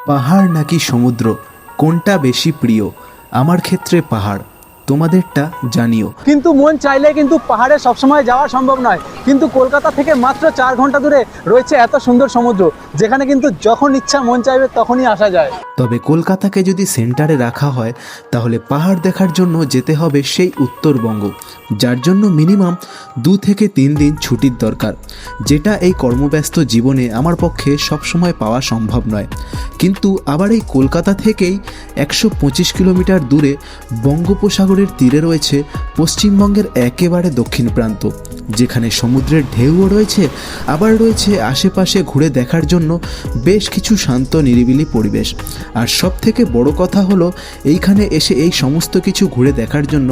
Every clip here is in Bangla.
পাহাড় নাকি সমুদ্র, কোনটা বেশি প্রিয়? আমার ক্ষেত্রে পাহাড়, তোমাদেরটা জানিও। কিন্তু মন চাইলে কিন্তু পাহাড়ে সবসময় যাওয়া সম্ভব নয়। কিন্তু কলকাতা থেকে মাত্র 4 ঘন্টা দূরে রয়েছে এত সুন্দর সমুদ্র, যেখানে কিন্তু যখন ইচ্ছা মন চাইবে তখনই আসা যায়। তবে কলকাতাকে যদি সেন্টারে রাখা হয় তাহলে পাহাড় দেখার জন্য যেতে হবে সেই উত্তরবঙ্গ, যার জন্য মিনিমাম 2 থেকে 3 দিন ছুটির দরকার, যেটা এই কর্মব্যস্ত জীবনে আমার পক্ষে সবসময় পাওয়া সম্ভব নয়। কিন্তু আবার এই কলকাতা থেকেই 125 কিলোমিটার দূরে বঙ্গোপসাগরের তীরে রয়েছে পশ্চিমবঙ্গের একেবারে দক্ষিণ প্রান্ত, যেখানে সমুদ্রের ঢেউও রয়েছে, আবার রয়েছে আশেপাশে ঘুরে দেখার জন্য বেশ কিছু শান্ত নিরিবিলি পরিবেশ। আর সব থেকে বড় কথা হলো এইখানে এসে এই সমস্ত কিছু ঘুরে দেখার জন্য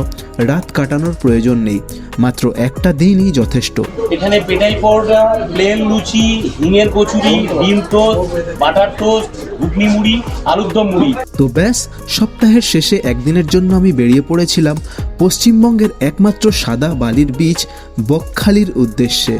রাত কাটানোর প্রয়োজন নেই, মাত্র একটা দিনই যথেষ্ট। এখানে পেটাই পরোটা, প্লেন লুচি, হিঙের কচুরি, ডিম টোস্ট, বাটার টোস্ট, ঘুগনি মুড়ি, আলুর দম মুড়ি। তো ব্যাস, সপ্তাহের শেষে একদিনের জন্য আমি বেরিয়ে পড়েছিলাম পশ্চিমবঙ্গের একমাত্র সাদা বালির বীচ বকখালির উদ্দেশ্যে।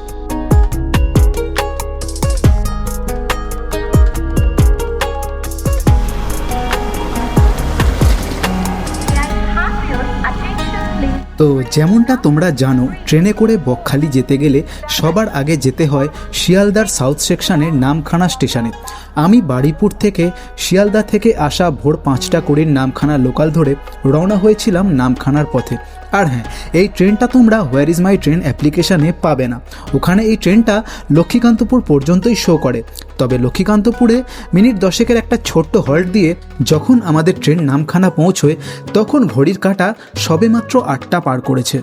তো যেমনটা তোমরা জানো, ট্রেনে করে বকখালি যেতে গেলে সবার আগে যেতে হয় শিয়ালদার সাউথ সেকশনের নামখানা স্টেশনে। আমি বারুইপুর থেকে শিয়ালদা থেকে আসা ভোর 5টা করে নামখানা লোকাল ধরে রওনা হয়েছিলাম নামখানার পথে। আর হ্যাঁ, এই ট্রেনটা তোমরা হোয়ার ইজ মাই ট্রেন অ্যাপ্লিকেশানে পাবে না। ওখানে এই ট্রেনটা লক্ষ্মীকান্তপুর পর্যন্তই শো করে। তবে লক্ষ্মীকান্তপুরে মিনিট 10 একটা ছোট্ট হল্ট দিয়ে যখন আমাদের ট্রেন নামখানা পৌঁছয়, তখন ঘড়ির কাঁটা সবেমাত্র 8টা পার করেছে।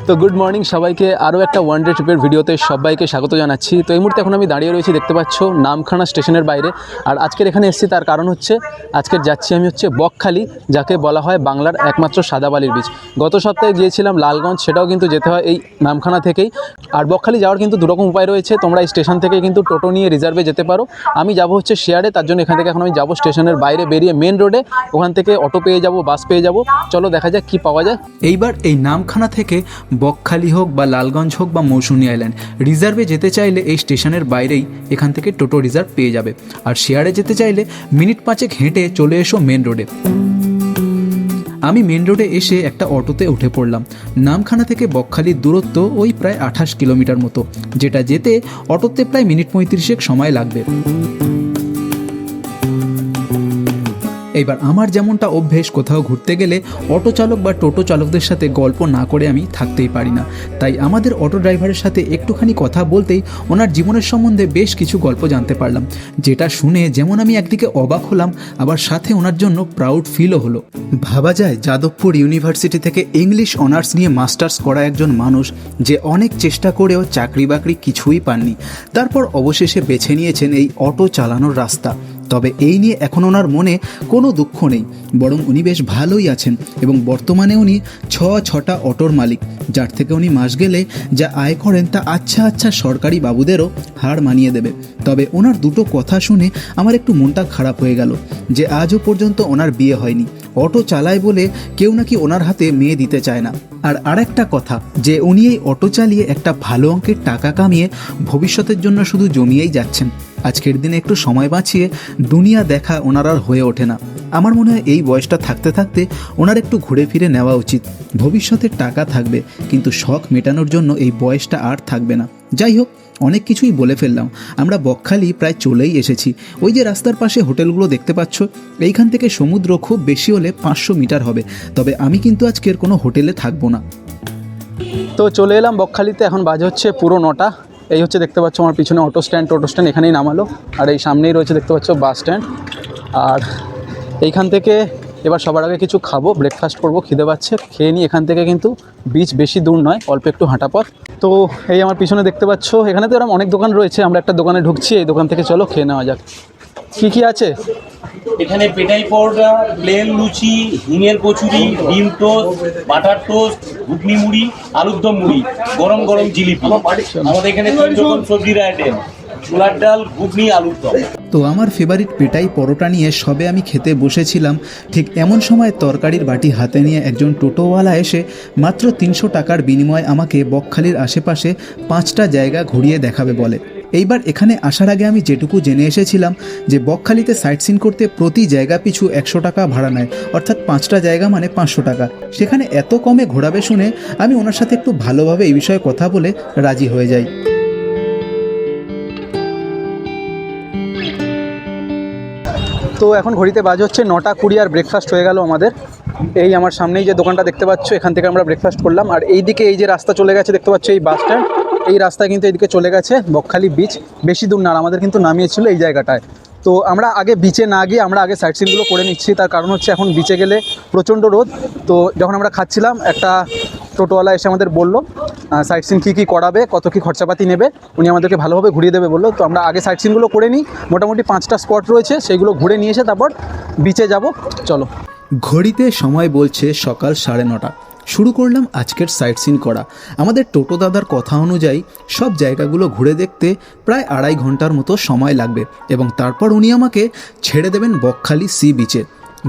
তো গুড মর্নিং সবাইকে, আরও একটা ওয়ান ডে ট্রিপের ভিডিওতে সবাইকে স্বাগত জানাচ্ছি। তো এই মুহূর্তে এখন আমি দাঁড়িয়ে রয়েছি, দেখতে পাচ্ছ, নামখানা স্টেশনের বাইরে। আর আজকের এখানে এসেছি তার কারণ হচ্ছে আজকের যাচ্ছি আমি বকখালি, যাকে বলা হয় বাংলার একমাত্র সাদা বালির বীচ। গত সপ্তাহে গিয়েছিলাম লালগঞ্জ, সেটাও কিন্তু যেতে হয় এই নামখানা থেকেই। আর বকখালি যাওয়ার কিন্তু দুরকম উপায় রয়েছে। তোমরা এই স্টেশন থেকে কিন্তু টোটো নিয়ে রিজার্ভে যেতে পারো। আমি যাব শেয়ারে, তার জন্য এখান থেকে এখন আমি যাব স্টেশনের বাইরে বেরিয়ে মেন রোডে। ওখান থেকে অটো পেয়ে যাব, বাস পেয়ে যাব। চলো দেখা যাক কী পাওয়া যায়। এইবার এই নামখানা থেকে বকখালি হোক বা লালগঞ্জ হোক বা মৌসুনি আইল্যান্ড, রিজার্ভে যেতে চাইলে এই স্টেশনের বাইরেই এখান থেকে টোটো রিজার্ভ পেয়ে যাবে। আর শেয়ারে যেতে চাইলে মিনিট 5 হেঁটে চলে এসো মেন রোডে। আমি মেন রোডে এসে একটা অটোতে উঠে পড়লাম। নামখানা থেকে বকখালির দূরত্ব ওই প্রায় 28 কিলোমিটার মতো, যেটা যেতে অটোতে প্রায় মিনিট 35 সময় লাগবে। এইবার আমার যেমনটা অভ্যেস, কোথাও ঘুরতে গেলে অটো চালক বা টোটো চালকদের সাথে গল্প না করে আমি থাকতেই পারি না। তাই আমাদের অটো ড্রাইভারের সাথে একটুখানি কথা বলতেই ওনার জীবনের সম্বন্ধে বেশ কিছু গল্প জানতে পারলাম, যেটা শুনে যেমন আমি একদিকে অবাক হলাম, আবার সাথে ওনার জন্য প্রাউড ফিলও হলো। ভাবা যায় যাদবপুর ইউনিভার্সিটি থেকে ইংলিশ অনার্স নিয়ে মাস্টার্স করা একজন মানুষ, যে অনেক চেষ্টা করেও চাকরি বাকরি কিছুই পাননি, তারপর অবশেষে বেছে নিয়েছেন এই অটো চালানোর রাস্তা। তবে এই নিয়ে এখন ওনার মনে কোনো দুঃখ নেই, বরং উনি বেশ ভালোই আছেন এবং বর্তমানে উনি 6টা অটোর মালিক, যার থেকে উনি মাস গেলে যা আয় করেন তা আচ্ছা সরকারি বাবুদেরও হার মানিয়ে দেবে। তবে ওনার দুটো কথা শুনে আমার একটু মনটা খারাপ হয়ে গেল, যে আজও পর্যন্ত ওনার বিয়ে হয়নি। অটো চালায় বলে কেউ নাকি ওনার হাতে মেয়ে দিতে চায় না। আর আরেকটা কথা, যে উনি এই অটো চালিয়ে একটা ভালো অঙ্কের টাকা কামিয়ে ভবিষ্যতের জন্য শুধু জমিয়েই যাচ্ছেন। আজকের দিনে একটু সময় বাঁচিয়ে দুনিয়া দেখা ওনার আর হয়ে ওঠে না। আমার মনে হয় এই বয়সটা থাকতে থাকতে ওনার একটু ঘুরে ফিরে নেওয়া উচিত। ভবিষ্যতের টাকা থাকবে, কিন্তু শখ মেটানোর জন্য এই বয়সটা আর থাকবে না। যাই হোক, অনেক কিছুই বলে ফেললাম। আমরা বকখালি প্রায় চলেই এসেছি। ওই যে রাস্তার পাশে হোটেলগুলো দেখতে পাচ্ছ, এইখান থেকে সমুদ্র খুব বেশি হলে 500 মিটার হবে। তবে আমি কিন্তু আজকের কোনো হোটেলে থাকবো না। তো চলে এলাম বকখালিতে, এখন বাজে হচ্ছে পুরো 9টা। এই হচ্ছে দেখতে পাচ্ছ আমার পিছনে টোটো স্ট্যান্ড এখানেই নামালো। আর এই সামনেই রয়েছে দেখতে পাচ্ছ বাস স্ট্যান্ড। আর এইখান থেকে এবার সবার আগে কিছু খাবো, ব্রেকফাস্ট করবো, খিদে পাচ্ছে। খেয়ে নিই। এখান থেকে কিন্তু বিচ বেশি দূর নয়, অল্প একটু হাঁটা পথ। তো এই আমার পিছনে দেখতে পাচ্ছ, এখানে তো এরকম অনেক দোকান রয়েছে। আমরা একটা দোকানে ঢুকছি, এই দোকান থেকে চলো খেয়ে নেওয়া যাক। কী আছে এখানে পেটাই পরোটা, প্লেন লুচি, হিঙের কচুরি, ডিম টোস্ট, বাটার টোস্ট, ঘুগনি মুড়ি, আলুর দম মুড়ি, গরম গরম জিলিপি। আমাদের এখানে 3 রকম সবজির আইটেম, ছোলার ডাল, ঘুগনি, আলুর দম। তো আমার ফেভারিট পেটাই পরোটা নিয়ে সবে আমি খেতে বসেছিলাম, ঠিক এমন সময় তরকারির বাটি হাতে নিয়ে একজন টোটোওয়ালা এসে মাত্র 300 টাকার বিনিময়ে আমাকে বকখালির আশেপাশে 5টা জায়গা ঘুরিয়ে দেখাবে বলে। এইবার এখানে আসার আগে আমি যেটুকু জেনে এসেছিলাম যে বকখালিতে সাইট সিন করতে প্রতি জায়গা পিছু 100 টাকা ভাড়া নেয়, অর্থাৎ 5টা জায়গা মানে 500 টাকা। সেখানে এত কমে ঘোরাবে শুনে আমি ওনার সাথে একটু ভালোভাবে এই বিষয়ে কথা বলে রাজি হয়ে যাই। তো এখন ঘড়িতে বাজে হচ্ছে 9:20 আর ব্রেকফাস্ট হয়ে গেল আমাদের। এই আমার সামনেই যে দোকানটা দেখতে পাচ্ছ, এখান থেকে আমরা ব্রেকফাস্ট করলাম। আর এইদিকে এই যে রাস্তা চলে গেছে দেখতে পাচ্ছ, এই বাস স্ট্যান্ড, এই রাস্তা কিন্তু এইদিকে চলে গেছে বকখালি বিচ। বেশি দূর না, আর আমাদের কিন্তু নামিয়েছিল এই জায়গাটায়। তো আমরা আগে বিচে না গিয়ে আমরা আগে সাইট সিনগুলো করে নিচ্ছি। তার কারণ হচ্ছে এখন বিচে গেলে প্রচণ্ড রোদ। তো যখন আমরা খাচ্ছিলাম একটা টোটোওয়ালা এসে আমাদের বললো সাইট সিন কী করাবে, কত কী খরচাপাতি নেবে, উনি আমাদেরকে ভালোভাবে ঘুরিয়ে দেবে বললো। তো আমরা আগে সাইট সিনগুলো করে নিই, মোটামুটি 5টা স্পট রয়েছে, সেইগুলো ঘুরে নিয়ে এসে তারপর বিচে যাব। চলো। ঘড়িতে সময় বলছে সকাল 9:30। শুরু করলাম আজকের সাইট সিন করা। আমাদের টোটো দাদার কথা অনুযায়ী সব জায়গাগুলো ঘুরে দেখতে প্রায় 2.5 ঘন্টার মতো সময় লাগবে, এবং তারপর উনি আমাকে ছেড়ে দেবেন বকখালি সি বিচে।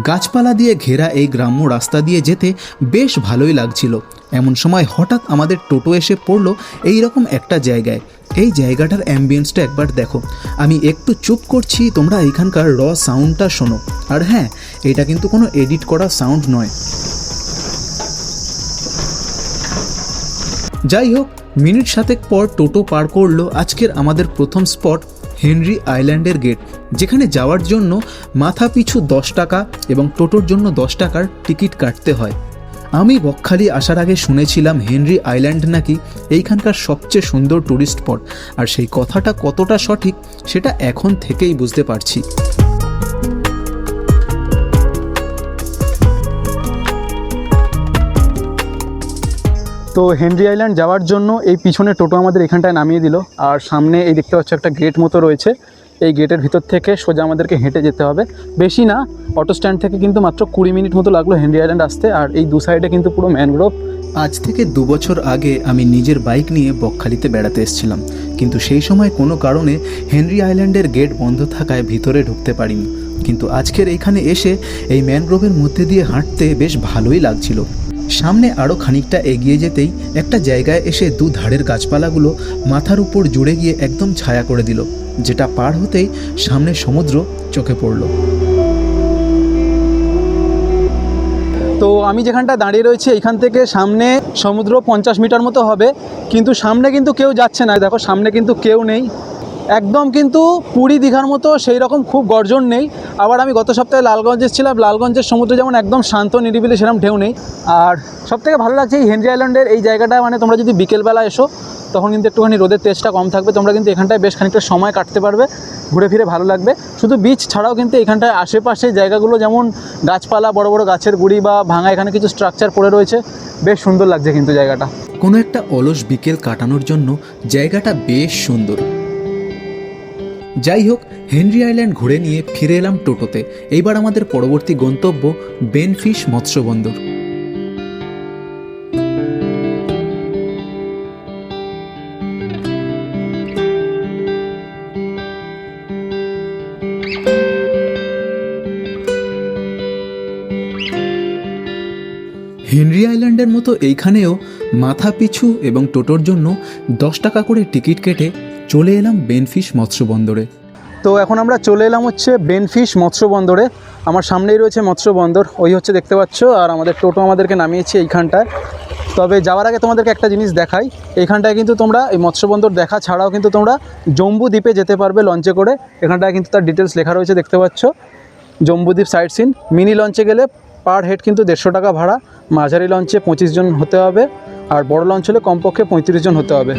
গাছপালা দিয়ে ঘেরা এই গ্রাম্য রাস্তা দিয়ে যেতে বেশ ভালোই লাগছিল। এমন সময় হঠাৎ আমাদের টোটো এসে পড়লো এইরকম একটা জায়গায়। এই জায়গাটার অ্যাম্বিয়েন্সটা একবার দেখো। আমি একটু চুপ করছি, তোমরা এখানকার র সাউন্ডটা শোনো। আর হ্যাঁ, এটা কিন্তু কোনো এডিট করা সাউন্ড নয়। যাই হোক, মিনিট 7 পর টোটো পার করলো আজকের আমাদের প্রথম স্পট হেনরি আইল্যান্ডের গেট, যেখানে যাওয়ার জন্য মাথা পিছু 10 টাকা এবং টোটোর জন্য 10 টাকার টিকিট কাটতে হয়। আমি বকখালি আসার আগে শুনেছিলাম হেনরি আইল্যান্ড নাকি এইখানকার সবচেয়ে সুন্দর ট্যুরিস্ট স্পট, আর সেই কথাটা কতটা সঠিক সেটা এখন থেকেই বুঝতে পারছি। তো হেনরি আইল্যান্ড যাওয়ার জন্য এই পিছনে টোটো আমাদের এখানটায় নামিয়ে দিল। আর সামনে এই দেখতে পাচ্ছ একটা গেট মতো রয়েছে, এই গেটের ভিতর থেকে সোজা আমাদেরকে হেঁটে যেতে হবে। বেশি না, অটো স্ট্যান্ড থেকে কিন্তু মাত্র 20 মিনিট মতো লাগলো হেনরি আইল্যান্ড আসতে। আর এই দু সাইডে কিন্তু পুরো ম্যানগ্রোভ। আজ থেকে 2 বছর আগে আমি নিজের বাইক নিয়ে বকখালিতে বেড়াতে এসেছিলাম, কিন্তু সেই সময় কোনো কারণে হেনরি আইল্যান্ডের গেট বন্ধ থাকায় ভিতরে ঢুকতে পারিনি। কিন্তু আজকের এইখানে এসে এই ম্যানগ্রোভের মধ্যে দিয়ে হাঁটতে বেশ ভালোই লাগছিল। সামনে আরও খানিকটা এগিয়ে যেতেই একটা জায়গায় এসে দুধারের গাছপালাগুলো মাথার উপর জুড়ে গিয়ে একদম ছায়া করে দিল, যেটা পার হতেই সামনে সমুদ্র চোখে পড়ল। তো আমি যেখানটা দাঁড়িয়ে রয়েছি এইখান থেকে সামনে সমুদ্র 50 মিটার মতো হবে, কিন্তু সামনে কিন্তু কেউ যাচ্ছে না। দেখো সামনে কিন্তু কেউ নেই, একদম কিন্তু পুরী দীঘার মতো সেই রকম খুব গর্জন নেই। আবার আমি গত সপ্তাহে লালগঞ্জে ছিলাম, লালগঞ্জের সমুদ্র যেমন একদম শান্ত নিরিবিলি, সেরকম ঢেউ নেই। আর সবথেকে ভালো লাগছে এই হেনরি আইল্যান্ডের এই জায়গাটা, মানে তোমরা যদি বিকেলবেলা এসো তখন কিন্তু একটুখানি রোদের তেজটা কম থাকবে, তোমরা কিন্তু এখানটায় বেশ খানিকটা সময় কাটতে পারবে, ঘুরে ফিরে ভালো লাগবে। শুধু বিচ ছাড়াও কিন্তু এখানটায় আশেপাশে জায়গাগুলো যেমন গাছপালা, বড় বড় গাছের গুঁড়ি বা ভাঙা এখানে কিছু স্ট্রাকচার পড়ে রয়েছে, বেশ সুন্দর লাগছে কিন্তু জায়গাটা। কোনো একটা অলস বিকেল কাটানোর জন্য জায়গাটা বেশ সুন্দর। যাই হোক, হেনরি আইল্যান্ড ঘুরে নিয়ে ফিরে এলাম টোটোতে। এইবার আমাদের পরবর্তী গন্তব্য বেনফিশ মৎস্য বন্দর। হেনরি আইল্যান্ডের মতো এইখানেও মাথা পিছু এবং টোটোর জন্য 10 টাকা করে টিকিট কেটে চলে এলাম বেনফিশ মৎস্য বন্দরে। তো এখন আমরা চলে এলাম হচ্ছে বেনফিশ মৎস্য বন্দরে। আমার সামনেই রয়েছে মৎস্য বন্দর, ওই হচ্ছে দেখতে পাচ্ছ। আর আমাদের টোটো আমাদেরকে নামিয়েছে এইখানটায়। তবে যাওয়ার আগে তোমাদেরকে একটা জিনিস দেখাই, এইখানটায় কিন্তু তোমরা এই মৎস্য বন্দর দেখা ছাড়াও কিন্তু তোমরা জম্বু দ্বীপে যেতে পারবে লঞ্চে করে। এখানটায় কিন্তু তার ডিটেলস লেখা রয়েছে, দেখতে পাচ্ছ। Jambudwip site scene. মিনি লঞ্চে গেলে পার হেড কিন্তু 150 টাকা ভাড়া, মাঝারি লঞ্চে 25 জন হতে হবে, আর বড় লঞ্চ হলে কমপক্ষে 35 জন হতে হবে।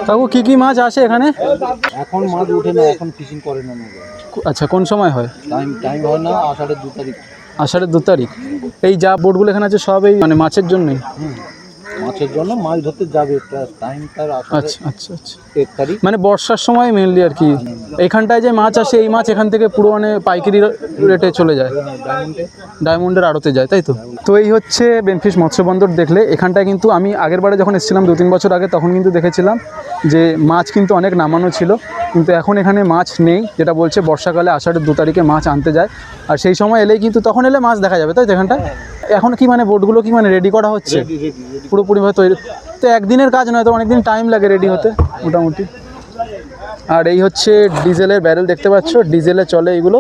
কাকু কি কি মাছ আছে এখানে? এখন মাছ উঠে না, এখন ফিশিং করে না। আচ্ছা, কোন সময় হয়? টাইম হয় না, আষাঢ়ের 2 তারিখ। আষাঢ়ের 2 তারিখ। এই যা বোটগুলো এখানে আছে সব এই মানে মাছের জন্যই? মাছ মাছের জন্য মাছ ধরতে যাবে, টাইম তার আচ্ছা আষাঢ়ের আচ্ছা আচ্ছা 1 তারিখ। মানে বর্ষার সময় মেনলি আর কি এইখানটায় যে মাছ আসে, এই মাছ এখান থেকে পুরো মানে পাইকারি রেটে চলে যায়, ডায়মন্ডে ডায়মন্ডের আড়তে যায়, তাই তো? তো এই হচ্ছে বেনফিশ মৎস্য বন্দর। দেখলে এখানটায় কিন্তু আমি আগের বারে যখন এসেছিলাম 2-3 বছর আগে, তখন কিন্তু দেখেছিলাম যে মাছ কিন্তু অনেক নামানো ছিল, কিন্তু এখন এখানে মাছ নেই, যেটা বলছে বর্ষাকালে আষাঢ়ের 2 তারিখে মাছ আনতে যায়, আর সেই সময় এলেই কিন্তু তখন এলে মাছ দেখা যাবে, তাই তো? এখানটায় এখন কি মানে বোটগুলো কি মানে রেডি করা হচ্ছে পুরোপুরিভাবে তৈরি? তো একদিনের কাজ নয় তো, অনেক দিন টাইম লাগে রেডি হতে মোটামুটি। আর এই হচ্ছে ডিজেলের ব্যারেল, দেখতে পাচ্ছ, ডিজেলে চলে এইগুলো।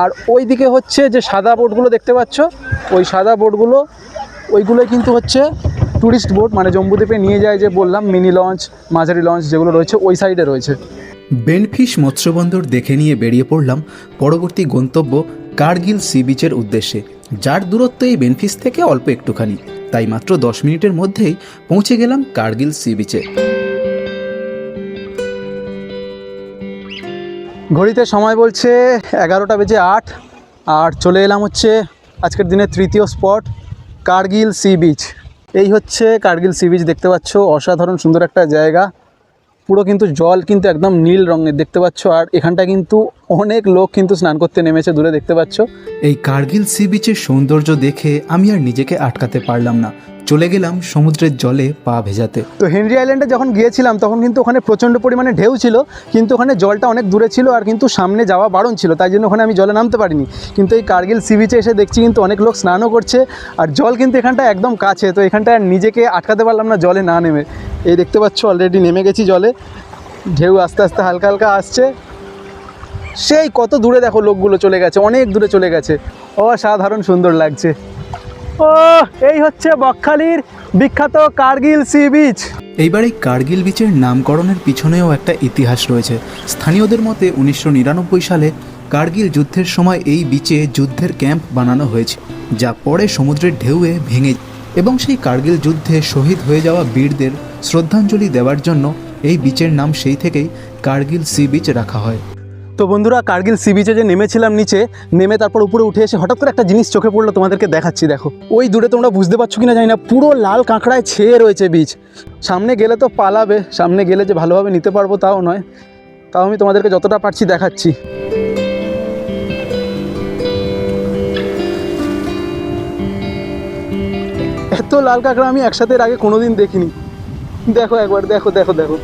আর ওই দিকে হচ্ছে যে সাদা বোটগুলো দেখতে পাচ্ছ, ওই সাদা বোটগুলো ওইগুলোই কিন্তু হচ্ছে ট্যুরিস্ট বোট, মানে জম্বুদ্বীপে নিয়ে যায় যে বললাম, মিনি লঞ্চ, মাঝারি লঞ্চ যেগুলো রয়েছে ওই সাইডে রয়েছে। বেনফিশ মৎস্যবন্দর দেখে নিয়ে বেরিয়ে পড়লাম পরবর্তী গন্তব্য কার্গিল সি বিচের উদ্দেশ্যে, যার দূরত্ব এই বেনফিশ থেকে অল্প একটুখানি, তাই মাত্র 10 মিনিটের মধ্যেই পৌঁছে গেলাম কার্গিল সি বিচে। ঘড়িতে সময় বলছে 11টা বেজে 8, আর চলে এলাম হচ্ছে আজকের দিনের তৃতীয় স্পট, কার্গিল সি বিচ। এই হচ্ছে কার্গিল সি বিচ, দেখতে পাচ্ছ, অসাধারণ সুন্দর একটা জায়গা, পুরো কিন্তু জল কিন্তু একদম নীল রঙের দেখতে পাচ্ছ, আর এখানটা কিন্তু অনেক লোক কিন্তু স্নান করতে নেমেছে, দূরে দেখতে পাচ্ছ। এই কার্গিল সি বিচের সৌন্দর্য দেখে আমি আর নিজেকে আটকাতে পারলাম না, চলে গেলাম সমুদ্রের জলে পা ভেজাতে। তো হেনরি আইল্যান্ডে যখন গিয়েছিলাম তখন কিন্তু ওখানে প্রচণ্ড পরিমাণে ঢেউ ছিল, কিন্তু ওখানে জলটা অনেক দূরে ছিল, আর কিন্তু সামনে যাওয়া বারণ ছিল, তাই জন্য ওখানে আমি জলে নামতে পারিনি। কিন্তু এই কার্গিল সি বিচে এসে দেখছি কিন্তু অনেক লোক স্নানও করছে, আর জল কিন্তু এখানটা একদম কাছে, তো এখানটা আর নিজেকে আটকাতে পারলাম না জলে না নেমে। এই দেখতে পাচ্ছ অলরেডি নেমে গেছি জলে, ঢেউ আস্তে আস্তে হালকা হালকা আসছে, সেই কত দূরে দেখো লোকগুলো চলে গেছে, অনেক দূরে চলে গেছে, অসাধারণ সুন্দর লাগছে। ও এই হচ্ছে বকখালির বিখ্যাত কার্গিল সি বিচ। এইবার এই কার্গিল বিচের নামকরণের পিছনেও একটা ইতিহাস রয়েছে। স্থানীয়দের মতে 1999 সালে কার্গিল যুদ্ধের সময় এই বিচে যুদ্ধের ক্যাম্প বানানো হয়েছে, যা পরে সমুদ্রের ঢেউয়ে ভেঙে, এবং সেই কার্গিল যুদ্ধে শহীদ হয়ে যাওয়া বীরদের শ্রদ্ধাঞ্জলি দেওয়ার জন্য এই বিচের নাম সেই থেকেই কার্গিল সি বিচ রাখা হয়। তো বন্ধুরা, কার্গিল সি বিচে যে নেমেছিলাম, নিচে নেমে তারপর উপরে উঠে এসে হঠাৎ করে একটা জিনিস চোখে পড়লো, তোমাদেরকে দেখাচ্ছি। দেখো ওই দূরে, তোমরা বুঝতে পারছো কিনা জানি না, পুরো লাল কাঁকড়ায় ছেয়ে রয়েছে বিচ। সামনে গেলে তো পালাবে, সামনে গেলে যে ভালোভাবে নিতে পারবো তাও নয়, তাও আমি তোমাদেরকে যতটা পারছি দেখাচ্ছি। এত লাল কাঁকড়া আমি একসাথে এর আগে কোনোদিন দেখিনি। দেখো একবার, দেখো দেখো দেখো।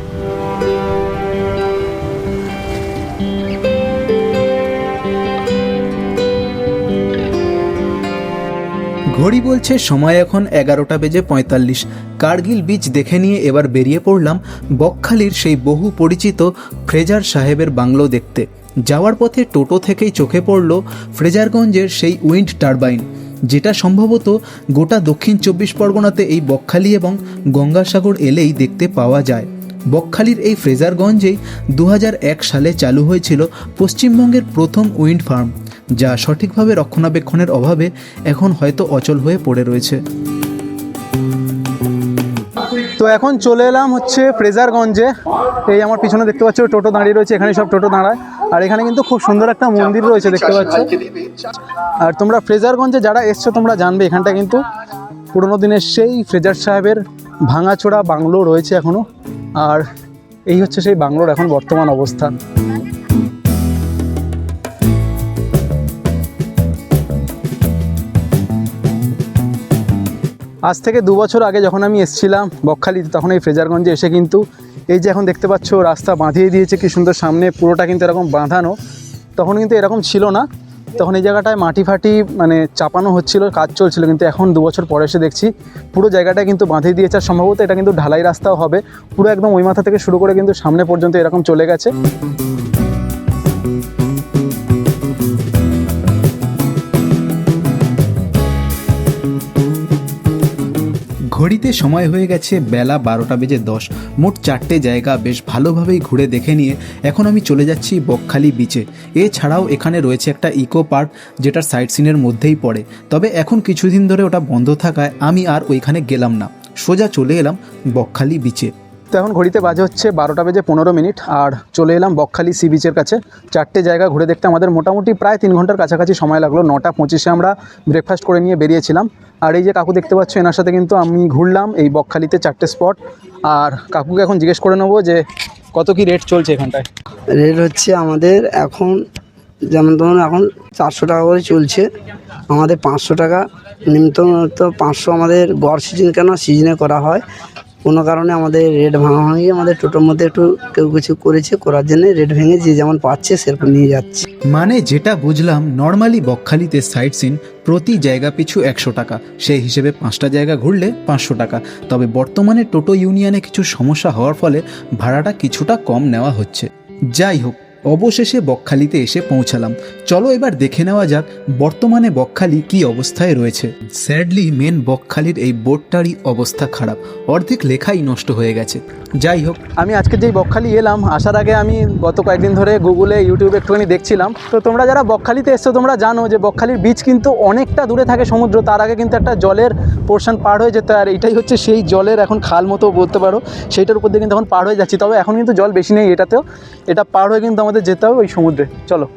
ঘড়ি বলছে সময় এখন 11টা বেজে 45। কার্গিল বিচ দেখে নিয়ে এবার বেরিয়ে পড়লাম বকখালির সেই বহু পরিচিত ফ্রেজার সাহেবের বাংলো দেখতে। যাওয়ার পথে টোটো থেকেই চোখে পড়ল ফ্রেজারগঞ্জের সেই উইন্ড টারবাইন, যেটা সম্ভবত গোটা দক্ষিণ 24 পরগনাতে এই বকখালি এবং গঙ্গাসাগর এলেই দেখতে পাওয়া যায়। বকখালির এই ফ্রেজারগঞ্জেই 2001 সালে চালু হয়েছিল পশ্চিমবঙ্গের প্রথম উইন্ড ফার্ম, যা সঠিকভাবে রক্ষণাবেক্ষণের অভাবে এখন হয়তো অচল হয়ে পড়ে রয়েছে। তো এখন চলে এলাম হচ্ছে ফ্রেজারগঞ্জে। এই আমার পিছনে দেখতে পাচ্ছ টোটো দাঁড়িয়ে রয়েছে, এখানে সব টোটো দাঁড়ায়, আর এখানে কিন্তু খুব সুন্দর একটা মন্দির রয়েছে দেখতে পাচ্ছ। আর তোমরা ফ্রেজারগঞ্জে যারা এসছো তোমরা জানবে, এখানটা কিন্তু পুরোনো দিনের সেই ফ্রেজার সাহেবের ভাঙাচোরা বাংলো রয়েছে এখনও, আর এই হচ্ছে সেই বাংলোর এখন বর্তমান অবস্থা। আজ থেকে 2 বছর আগে যখন আমি এসেছিলাম বকখালিতে, তখন এই ফ্রেজারগঞ্জে এসে কিন্তু এই যে এখন দেখতে পাচ্ছ রাস্তা বাঁধিয়ে দিয়েছে কি সুন্দর, সামনে পুরোটা কিন্তু এরকম বাঁধানো, তখন কিন্তু এরকম ছিল না। তখন এই জায়গাটায় মাটি ফাটি মানে চাপানো হচ্ছিল, কাজ চলছিল, কিন্তু এখন 2 বছর পরে এসে দেখছি পুরো জায়গাটা কিন্তু বাঁধিয়ে দিয়েছে। আর সম্ভবত এটা কিন্তু ঢালাই রাস্তাও হবে, পুরো একদম ওই মাথা থেকে শুরু করে কিন্তু সামনে পর্যন্ত এরকম চলে গেছে। ঘড়িতে সময় হয়ে গেছে বেলা 12টা বেজে 10। মোট 4টে জায়গা বেশ ভালোভাবেই ঘুরে দেখে নিয়ে এখন আমি চলে যাচ্ছি বকখালি বিচে। এছাড়াও এখানে রয়েছে একটা ইকো পার্ক, যেটা সাইট সিনের মধ্যেই পড়ে, তবে এখন কিছুদিন ধরে ওটা বন্ধ থাকায় আমি আর ওইখানে গেলাম না, সোজা চলে এলাম বকখালি বিচে। তো এখন ঘড়িতে বাজে হচ্ছে 12:15 আর চলে এলাম বকখালি সি বিচের কাছে। 4টে জায়গা ঘুরে দেখতে আমাদের মোটামুটি প্রায় 3 ঘন্টার কাছাকাছি সময় লাগলো। 9:25 আমরা ব্রেকফাস্ট করে নিয়ে বেরিয়েছিলাম। আর এই যে কাকু দেখতে পাচ্ছ, এনার সাথে কিন্তু আমি ঘুরলাম এই বকখালিতে 4টে স্পট। আর কাকুকে এখন জিজ্ঞেস করে নেবো যে কত কি রেট চলছে এখানটায়। রেট হচ্ছে আমাদের এখন যেমন ধরুন এখন 400 টাকা করে চলছে, আমাদের 500 টাকা নিম্নত 500 আমাদের গড় সিজন কেন সিজনে করা হয়, কোনো কারণে আমাদের রেট ভাঙাভাঙি আমাদের টোটোর মধ্যে একটু কেউ কিছু করেছে, করার জন্য রেট ভেঙে যে যেমন পাচ্ছে সেরকম নিয়ে যাচ্ছে। মানে যেটা বুঝলাম, নর্মালি বকখালিতে সাইট সিন প্রতি জায়গা পিছু 100 টাকা, সেই হিসেবে 5টা জায়গা ঘুরলে 500 টাকা। তবে বর্তমানে টোটো ইউনিয়নে কিছু সমস্যা হওয়ার ফলে ভাড়াটা কিছুটা কম নেওয়া হচ্ছে। যাই হোক, অবশেষে বকখালিতে এসে পৌঁছালাম। চলো এবার দেখে নেওয়া যাক বর্তমানে বকখালি কি অবস্থায় রয়েছে। স্যাডলি মেন বকখালির এই বোর্ডটারই অবস্থা খারাপ, অর্ধেক লেখাই নষ্ট হয়ে গেছে। যাই হোক, আমি আজকে যেই বকখালি এলাম, আসার আগে আমি গত কয়েকদিন ধরে গুগলে ইউটিউবে একটুখানি দেখছিলাম। তো তোমরা যারা বকখালিতে এসছো তোমরা জানো যে বকখালির বিচ কিন্তু অনেকটা দূরে থাকে সমুদ্র, তার আগে কিন্তু একটা জলের পোর্শন পার হয়ে যেতে, আর এটাই হচ্ছে সেই জলের এখন খাল মতো বলতে পারো, সেইটার উপর দিয়ে কিন্তু এখন পার হয়ে যাচ্ছি। তবে এখন কিন্তু জল বেশি নেই এটাতেও, এটা পার হয়ে কিন্তু আমাদের যেতে হবে ওই সমুদ্রে। চলো।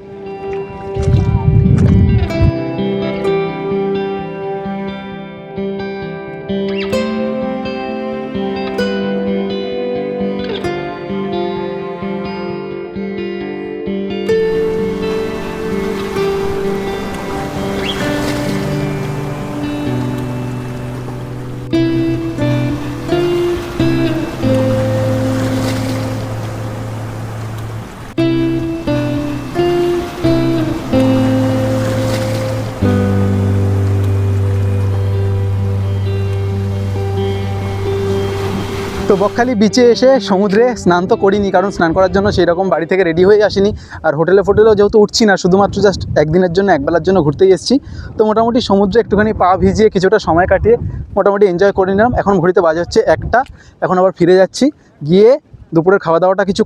তো বকখালি বিচে এসে সমুদ্রে স্নান তো করিনি, কারণ স্নান করার জন্য সেই রকম বাড়ি থেকে রেডি হয়ে আসিনি। আর হোটেলেও যেহেতু উঠছি না, শুধুমাত্র জাস্ট একদিনের জন্য একবেলার জন্য ঘুরতেই এসেছি। তো মোটামুটি সমুদ্রে একটুখানি পা ভিজিয়ে কিছুটা সময় কাটিয়ে মোটামুটি এনজয় করে নিলাম। এখন ঘড়িতে বাজে হচ্ছে 1টা। এখন আবার ফিরে যাচ্ছি, গিয়ে দুপুরের খাওয়া দাওয়াটা কিছু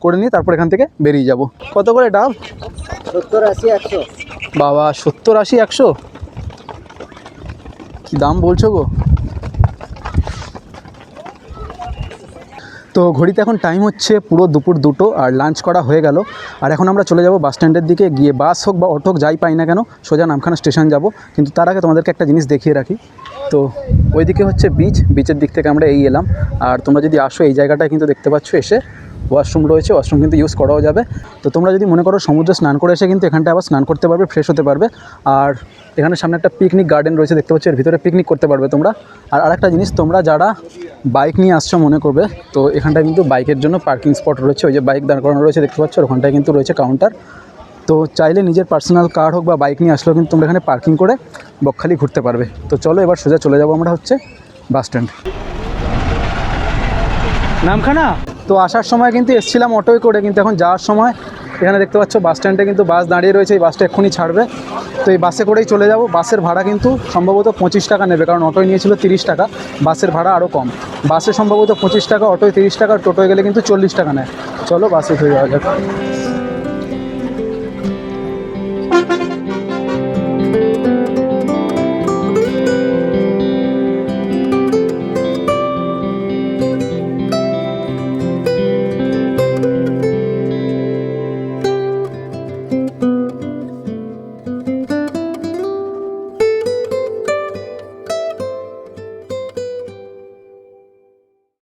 করে নিয়ে তারপর এখান থেকে বেরিয়ে যাব। কত করে ডাব? 70, 80, 100। বাবা, 70, 80, 100 কি দাম বলছো গো? তো ঘড়িতে এখন টাইম হচ্ছে পুরো দুপুর 2টো, আর লাঞ্চ করা হয়ে গেল। আর এখন আমরা চলে যাব বাস স্ট্যান্ডের দিকে, গিয়ে বাস হোক বা অটো হোক যাই পাই না কেন সোজা নামখানা স্টেশন যাব। কিন্তু তার আগে তোমাদেরকে একটা জিনিস দেখিয়ে রাখি। তো ওইদিকে হচ্ছে বিচের দিক থেকে আমরা এই এলাম। আর তোমরা যদি আসো এই জায়গাটায় কিন্তু দেখতে পাচ্ছ এসে ওয়াশরুম রয়েছে, ওয়াশরুম কিন্তু ইউজ করাও যাবে। তো তোমরা যদি মনে করো সমুদ্রে স্নান করে এসে কিন্তু এখানটায় আবার স্নান করতে পারবে, ফ্রেশ হতে পারবে। আর এখানে সামনে একটা পিকনিক গার্ডেন রয়েছে দেখতে পাচ্ছ, এর ভিতরে পিকনিক করতে পারবে তোমরা। আর আরেকটা জিনিস, তোমরা যারা বাইক নিয়ে আসছো মনে করবে, তো এখানটায় কিন্তু বাইকের জন্য পার্কিং স্পট রয়েছে। ওই যে বাইক দাঁড় করানো রয়েছে দেখতে পাচ্ছ, ওখানটায় কিন্তু রয়েছে কাউন্টার। তো চাইলে নিজের পার্সোনাল কার হোক বা বাইক নিয়ে আসলেও কিন্তু তোমরা এখানে পার্কিং করে বকখালি ঘুরতে পারবে। তো চলো এবার সোজা চলে যাবো আমরা হচ্ছে বাস স্ট্যান্ড নামখানা। তো আসার সময় কিন্তু এসেছিলাম অটোয় করে, কিন্তু এখন যাওয়ার সময় এখানে দেখতে পাচ্ছ বাস স্ট্যান্ডে কিন্তু বাস দাঁড়িয়ে রয়েছে। এই বাসটা এক্ষুনি ছাড়বে, তো এই বাসে করেই চলে যাব। বাসের ভাড়া কিন্তু সম্ভবত 25 টাকা নেবে, কারণ অটোয় নিয়েছিল 30 টাকা, বাসের ভাড়া আরও কম। বাসে সম্ভবত 25 টাকা, অটোয় 30 টাকা, টোটোয় গেলে কিন্তু 40 টাকা নেয়। চলো বাসে চলে যাওয়া যাক।